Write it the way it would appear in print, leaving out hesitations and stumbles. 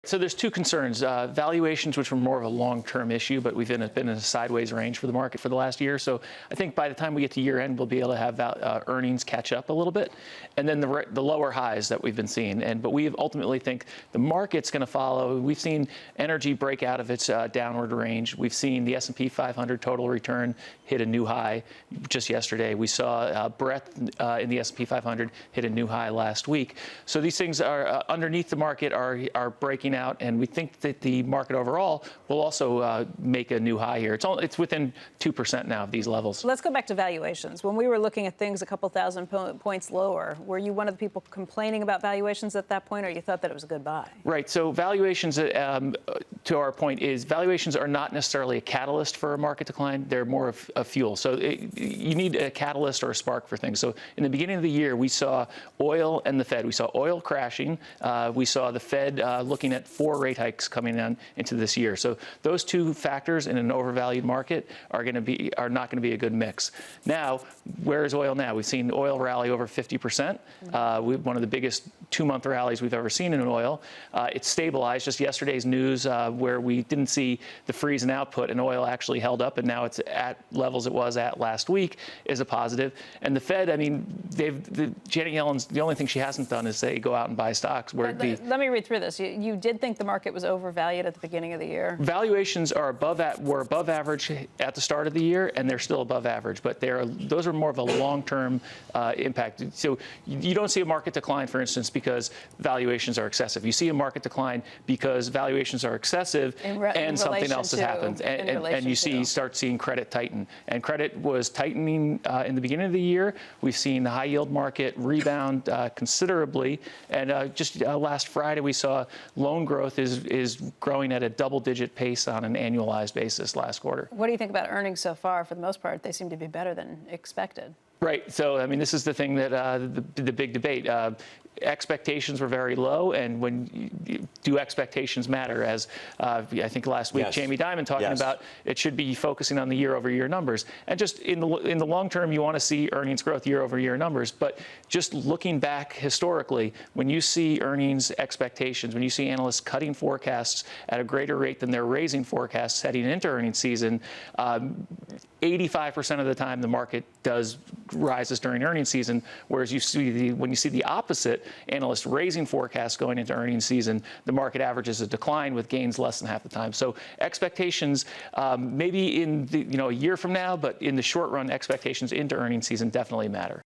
So there's two concerns. Valuations, which were more of a long-term issue, but we've been in a sideways range for the market for the last year. So I think by the time we get to year end, we'll be able to have earnings catch up a little bit. And then the lower highs that we've been seeing. But we ultimately think the market's going to follow. We've seen energy break out of its downward range. We've seen the S&P 500 total return hit a new high just yesterday. We saw breadth in the S&P 500 hit a new high last week. So these things are underneath the market are breaking out, and we think that the market overall will also make a new high here. It's within 2% now of these levels. Let's go back to valuations. When we were looking at things a couple thousand points lower, were you one of the people complaining about valuations at that point, or you thought that it was a good buy? Right. So valuations, to our point, is valuations are not necessarily a catalyst for a market decline. They're more of a fuel. So you need a catalyst or a spark for things. So in the beginning of the year, we saw oil and the Fed. We saw oil crashing. We saw the Fed looking at 4 rate hikes coming down into this year. So those two factors in an overvalued market are not going to be a good mix. Now, where is oil now? We've seen oil rally over 50%. One of the biggest 2-month rallies we've ever seen in oil. It's stabilized. Just yesterday's news where we didn't see the freeze in output and oil actually held up, and now it's at levels it was at last week is a positive. And the Fed, I mean, Janet Yellen's, the only thing she hasn't done is say go out and buy stocks. Let me read through this. You did think the market was overvalued at the beginning of the year? Valuations were above average at the start of the year, and they're still above average, but those are more of a long-term impact. So you don't see a market decline, for instance, because valuations are excessive. You see a market decline because valuations are excessive and something else has happened, and you start seeing credit tighten. And credit was tightening in the beginning of the year. We've seen the high-yield market rebound considerably, and just last Friday we saw loan growth is growing at a double-digit pace on an annualized basis last quarter. What do you think about earnings so far? For the most part, they seem to be better than expected. Right. So, I mean, this is the thing that the big debate. Expectations were very low, and do expectations matter? As I think last week, Jamie Dimon talking about it should be focusing on the year-over-year numbers. And just in the long term, you want to see earnings growth year-over-year numbers. But just looking back historically, when you see earnings expectations, when you see analysts cutting forecasts at a greater rate than they're raising forecasts heading into earnings season, 85% of the time the market rises during earnings season, whereas when you see the opposite, analysts raising forecasts going into earnings season, the market averages a decline with gains less than half the time. So expectations, maybe in a year from now, but in the short run, expectations into earnings season definitely matter.